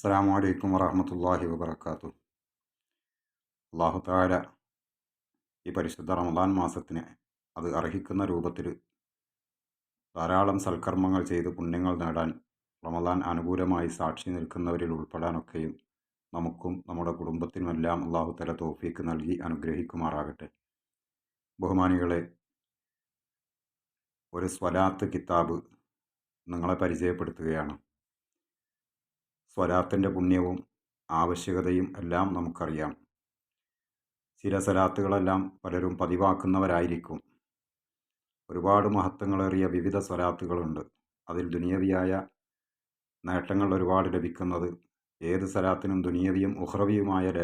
അസ്സലാമു അലൈക്കും വറഹ്മത്തുള്ളാഹി വബറകാതുഹു. അല്ലാഹു തആല ഈ പരിശുദ്ധ റമദാൻ മാസത്തിന് അത് അർഹിക്കുന്ന രൂപത്തിൽ ധാരാളം സൽക്കർമ്മങ്ങൾ ചെയ്ത് പുണ്യങ്ങൾ നേടാൻ റമദാൻ അനുകൂലമായി സാക്ഷി നിൽക്കുന്നവരിൽ ഉൾപ്പെടാനൊക്കെയും നമുക്കും നമ്മുടെ കുടുംബത്തിനുമെല്ലാം അല്ലാഹു തആല തൗഫീക്ക് നൽകി അനുഗ്രഹിക്കുമാറാകട്ടെ. ബഹുമാനികളെ, ഒരു സ്വലാത്ത് കിതാബ് നിങ്ങളെ പരിചയപ്പെടുത്തുകയാണ്. സ്വലാത്തിൻ്റെ പുണ്യവും ആവശ്യകതയും എല്ലാം നമുക്കറിയാം. ചില സ്വലാത്തുകളെല്ലാം പലരും പതിവാക്കുന്നവരായിരിക്കും. ഒരുപാട് മഹത്വങ്ങളേറിയ വിവിധ സ്വലാത്തുകളുണ്ട്. അതിൽ ദുനിയവിയായ നേട്ടങ്ങൾ ഒരുപാട് ലഭിക്കുന്നത് ഏത് സ്വലാത്തിനും ദുനിയവിയും ഉഖ്റവിയുമായ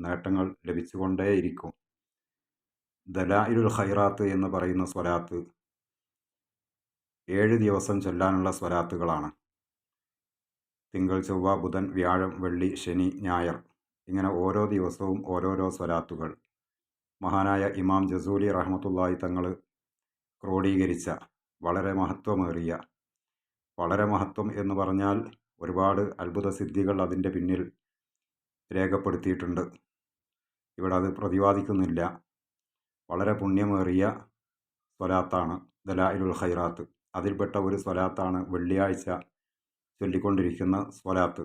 നേട്ടങ്ങൾ ലഭിച്ചുകൊണ്ടേയിരിക്കും. ദലായിലുൽ ഖൈറാത്ത് എന്ന് പറയുന്ന സ്വലാത്ത് 7 ദിവസം ചൊല്ലാനുള്ള സ്വലാത്തുകളാണ്. തിങ്കൾ, ചൊവ്വ, ബുധൻ, വ്യാഴം, വെള്ളി, ശനി, ഞായർ, ഇങ്ങനെ ഓരോ ദിവസവും ഓരോരോ സ്വലാത്തുകൾ മഹാനായ ഇമാം ജസൂലി റഹ്മത്തുള്ളാഹി തങ്ങൾ ക്രോഡീകരിച്ച വളരെ മഹത്വമേറിയ, വളരെ മഹത്വം എന്ന് പറഞ്ഞാൽ ഒരുപാട് അത്ഭുത സിദ്ധികൾ അതിൻ്റെ പിന്നിൽ രേഖപ്പെടുത്തിയിട്ടുണ്ട്. ഇവിടെ അത് പ്രതിപാദിക്കുന്നില്ല. വളരെ പുണ്യമേറിയ സ്വലാത്താണ് ദലായിലുൽ ഖൈറാത്ത്. അതിൽപ്പെട്ട ഒരു സ്വലാത്താണ് വെള്ളിയാഴ്ച ചൊല്ലിക്കൊണ്ടിരിക്കുന്ന സ്വലാത്ത്.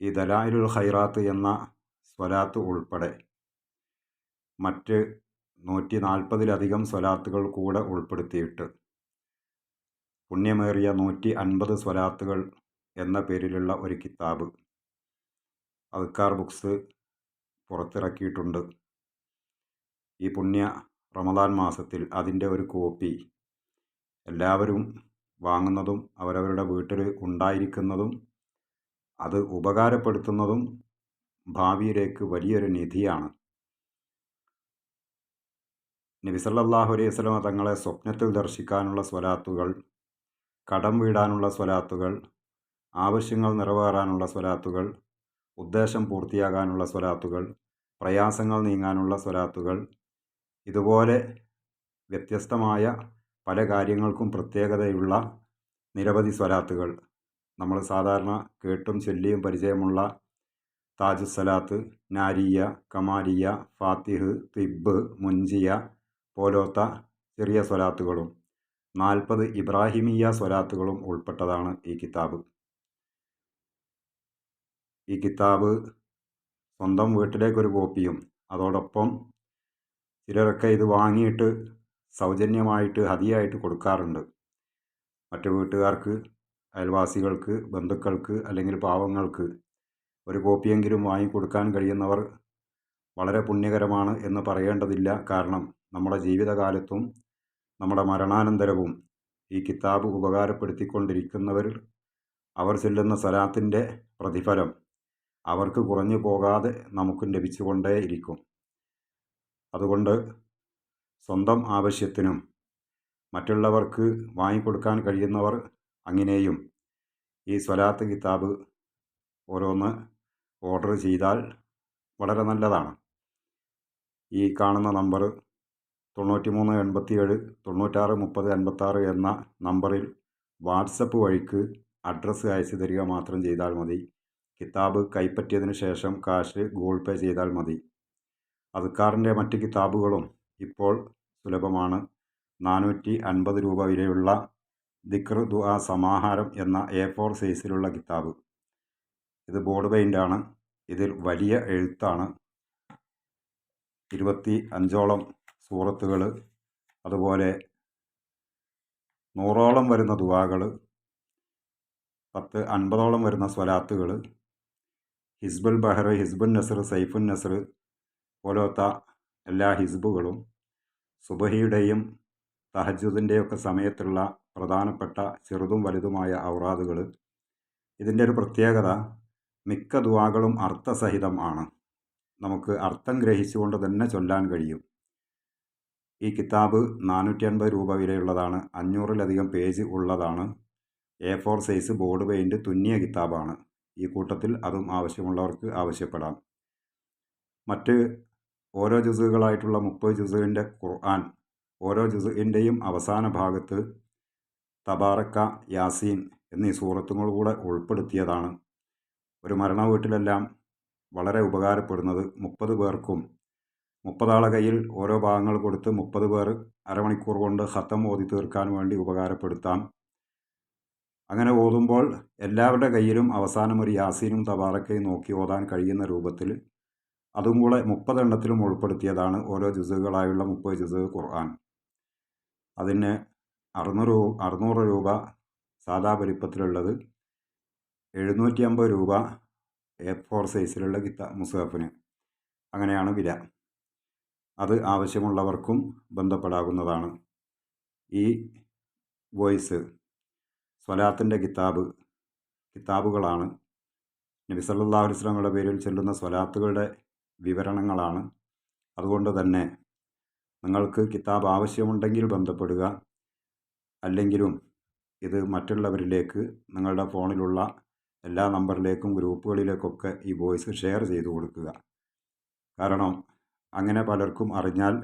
ഈ ദലായിലുൽ ഖൈറാത്ത് എന്ന സ്വലാത്ത് ഉൾപ്പെടെ മറ്റ് 140-ലധികം സ്വലാത്തുകൾ കൂടെ ഉൾപ്പെടുത്തിയിട്ട് പുണ്യമേറിയ 150 സ്വലാത്തുകൾ എന്ന പേരിലുള്ള ഒരു കിതാബ് അദ്കാർ ബുക്സ് പുറത്തിറക്കിയിട്ടുണ്ട്. ഈ പുണ്യ റമദാൻ മാസത്തിൽ അതിൻ്റെ ഒരു കോപ്പി എല്ലാവരും വാങ്ങുന്നതും അവരവരുടെ വീട്ടിൽ ഉണ്ടായിരിക്കുന്നതും അത് ഉപകാരപ്പെടുത്തുന്നതും ഭാവിയിലേക്ക് വലിയൊരു നിധിയാണ്. നബി സല്ലല്ലാഹു അലൈഹി വസല്ലമ തങ്ങളെ സ്വപ്നത്തിൽ ദർശിക്കാനുള്ള സ്വലാത്തുകൾ, കടം വീടാനുള്ള സ്വലാത്തുകൾ, ആവശ്യങ്ങൾ നിറവേറാനുള്ള സ്വലാത്തുകൾ, ഉദ്ദേശം പൂർത്തിയാകാനുള്ള സ്വലാത്തുകൾ, പ്രയാസങ്ങൾ നീങ്ങാനുള്ള സ്വലാത്തുകൾ, ഇതുപോലെ വ്യത്യസ്തമായ പല കാര്യങ്ങൾക്കും പ്രത്യേകതയുള്ള നിരവധി സ്വലാത്തുകൾ നമ്മൾ സാധാരണ കേട്ടും ചൊല്ലിയും പരിചയമുള്ള താജുസ്സലാത്ത്, നാരിയ, കമാലിയ, ഫാത്തിഹ്, തിബ്, മുൻജിയ പോലത്തെ ചെറിയ സ്വലാത്തുകളും 40 ഇബ്രാഹിമിയ സ്വലാത്തുകളും ഉൾപ്പെട്ടതാണ് ഈ കിതാബ്. ഈ കിതാബ് സ്വന്തം വീട്ടിലേക്കൊരു കോപ്പിയും അതോടൊപ്പം ചിലരൊക്കെ ഇത് വാങ്ങിയിട്ട് സൗജന്യമായിട്ട് ഹദിയായിട്ട് കൊടുക്കാറുണ്ട്. മറ്റു വീട്ടുകാർക്ക്, അയൽവാസികൾക്ക്, ബന്ധുക്കൾക്ക് അല്ലെങ്കിൽ പാവങ്ങൾക്ക് ഒരു കോപ്പിയെങ്കിലും വാങ്ങിക്കൊടുക്കാൻ കഴിയുന്നവർ വളരെ പുണ്യകരമാണ് എന്ന് പറയേണ്ടതില്ല. കാരണം നമ്മുടെ ജീവിതകാലത്തും നമ്മുടെ മരണാനന്തരവും ഈ കിതാബ് ഉപകാരപ്പെടുത്തിക്കൊണ്ടിരിക്കുന്നവർ അവർ ചൊല്ലുന്ന സ്വലാത്തിൻ്റെ പ്രതിഫലം അവർക്ക് കുറഞ്ഞു പോകാതെ നമുക്കും ലഭിച്ചുകൊണ്ടേയിരിക്കും. അതുകൊണ്ട് സ്വന്തം ആവശ്യത്തിനും മറ്റുള്ളവർക്ക് വാങ്ങിക്കൊടുക്കാൻ കഴിയുന്നവർ അങ്ങനെയും ഈ സ്വലാത്ത് കിതാബ് ഓരോന്ന് ഓർഡർ ചെയ്താൽ വളരെ നല്ലതാണ്. ഈ കാണുന്ന നമ്പർ 9387 96 30 56 എന്ന നമ്പറിൽ വാട്സപ്പ് വഴിക്ക് അഡ്രസ്സ് അയച്ചു തരിക മാത്രം ചെയ്താൽ മതി. കിതാബ് കൈപ്പറ്റിയതിന് ശേഷം കാശ് ഗൂഗിൾ പേ ചെയ്താൽ മതി. അദ്കാറിൻ്റെ മറ്റ് കിതാബുകളും ഇപ്പോൾ സുലഭമാണ്. 450 രൂപ വിലയുള്ള ദിക്ർ ദുആ സമാഹാരം എന്ന A4 സൈസിലുള്ള കിതാബ്. ഇത് ബോർഡ് പെയിൻ്റാണ്. ഇതിൽ വലിയ എഴുത്താണ്. 25ഓളം സൂറത്തുകൾ, അതുപോലെ 100ഓളം വരുന്ന ദുആകൾ, 50ഓളം വരുന്ന സ്വലാത്തുകൾ, ഹിസ്ബുൽ ബഹർ, ഹിസ്ബുൻ നസ്ർ, സൈഫുൻ നസ്ർ പോലത്തെ എല്ലാ ഹിസ്ബുകളും, സുബഹിയുടെയും തഹജ്ജുദിൻ്റെയൊക്കെ സമയത്തുള്ള പ്രധാനപ്പെട്ട ചെറുതും വലുതുമായ ഔറാദുകൾ. ഇതിൻ്റെ ഒരു പ്രത്യേകത, മിക്ക ദുആകളും അർത്ഥസഹിതം ആണ്. നമുക്ക് അർത്ഥം ഗ്രഹിച്ചുകൊണ്ട് തന്നെ ചൊല്ലാൻ കഴിയും. ഈ കിതാബ് 450 രൂപ വിലയുള്ളതാണ്. 500-ലധികം പേജ് ഉള്ളതാണ്. A4 സൈസ് ബോർഡ് പെയിൻറ് തുന്നിയ കിതാബാണ്. ഈ കൂട്ടത്തിൽ അതും ആവശ്യമുള്ളവർക്ക് ആവശ്യപ്പെടാം. മറ്റ് ഓരോ ജുസുകളായിട്ടുള്ള 30 ജുസുവിൻ്റെ ഖുർആൻ, ഓരോ ജുസുവിൻ്റെയും അവസാന ഭാഗത്ത് തബാറക്ക, യാസീൻ എന്നീ സൂറത്തുകൾ കൂടെ ഉൾപ്പെടുത്തിയതാണ്. ഒരു മരണ വീട്ടിലെല്ലാം വളരെ ഉപകാരപ്പെടുന്നത് 30 പേർക്കും 30 ആളെ കയ്യിൽ ഓരോ ഭാഗങ്ങൾ കൊടുത്ത് 30 പേർ അരമണിക്കൂർ കൊണ്ട് ഖത്തം ഓതി തീർക്കാൻ വേണ്ടി ഉപകാരപ്പെടുത്താം. അങ്ങനെ ഓതുമ്പോൾ എല്ലാവരുടെ കയ്യിലും അവസാനം ഒരു യാസീനും തബാറക്കയും നോക്കി ഓതാൻ കഴിയുന്ന രൂപത്തിൽ അതും കൂടെ 30 എണ്ണത്തിലും ഉൾപ്പെടുത്തിയതാണ് ഓരോ ജുസുകളായുള്ള 30 ജുസ് ഖുർആൻ. അതിന് 600 രൂപ സാധാ വലിപ്പത്തിലുള്ളത്, 750 രൂപ A4 സൈസിലുള്ള മുസ്ഹഫിന്. അങ്ങനെയാണ് വില. അത് ആവശ്യമുള്ളവർക്കും ബന്ധപ്പെടാവുന്നതാണ്. ഈ വോയിസ് സ്വലാത്തിൻ്റെ കിതാബുകളാണ്. നബി സല്ലല്ലാഹു അലൈഹി വസല്ലമയുടെ പേരിൽ ചൊല്ലുന്ന സ്വലാത്തുകളുടെ വിവരണങ്ങളാണ്. അതുകൊണ്ട് തന്നെ നിങ്ങൾക്ക് കിതാബ് ആവശ്യമുണ്ടെങ്കിൽ ബന്ധപ്പെടുക. അല്ലെങ്കിലും ഇത് മറ്റുള്ളവരിലേക്ക്, നിങ്ങളുടെ ഫോണിലുള്ള എല്ലാ നമ്പറിലേക്കും ഗ്രൂപ്പുകളിലേക്കൊക്കെ ഈ വോയിസ് ഷെയർ ചെയ്തു കൊടുക്കുക. കാരണം അങ്ങനെ പലർക്കും അറിഞ്ഞാൽ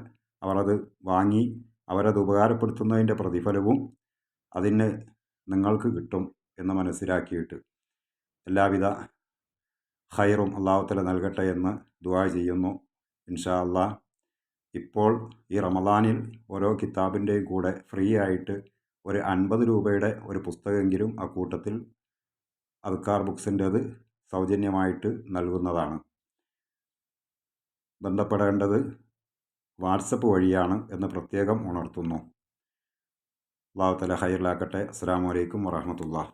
അവർ അത് വാങ്ങി അവരത് ഉപകാരപ്പെടുത്തുന്നതിൻ്റെ പ്രതിഫലവും അതിന് നിങ്ങൾക്ക് കിട്ടും എന്ന് മനസ്സിലാക്കിയിട്ട് എല്ലാവിധ ഖൈറും അല്ലാഹു തആല നൽകട്ടെ എന്ന് ദുആ ചെയ്യുന്നു. ഇൻഷാ അല്ലാഹ്. ഇപ്പോൾ ഈ റമദാനിൽ ഓരോ കിതാബിൻ്റെയും കൂടെ ഫ്രീ ആയിട്ട് ഒരു 50 രൂപയുടെ ഒരു പുസ്തകമെങ്കിലും ആ കൂട്ടത്തിൽ അദ്കാർ ബുക്സിൻ്റേത് സൗജന്യമായിട്ട് നൽകുന്നതാണ്. ബന്ധപ്പെടേണ്ടത് വാട്സപ്പ് വഴിയാണ് എന്ന് പ്രത്യേകം ഉണർത്തുന്നു. അല്ലാഹു തആല ഖൈറിലാക്കട്ടെ. അസ്സലാമു അലൈക്കും വറഹ്മത്തുള്ളാഹി.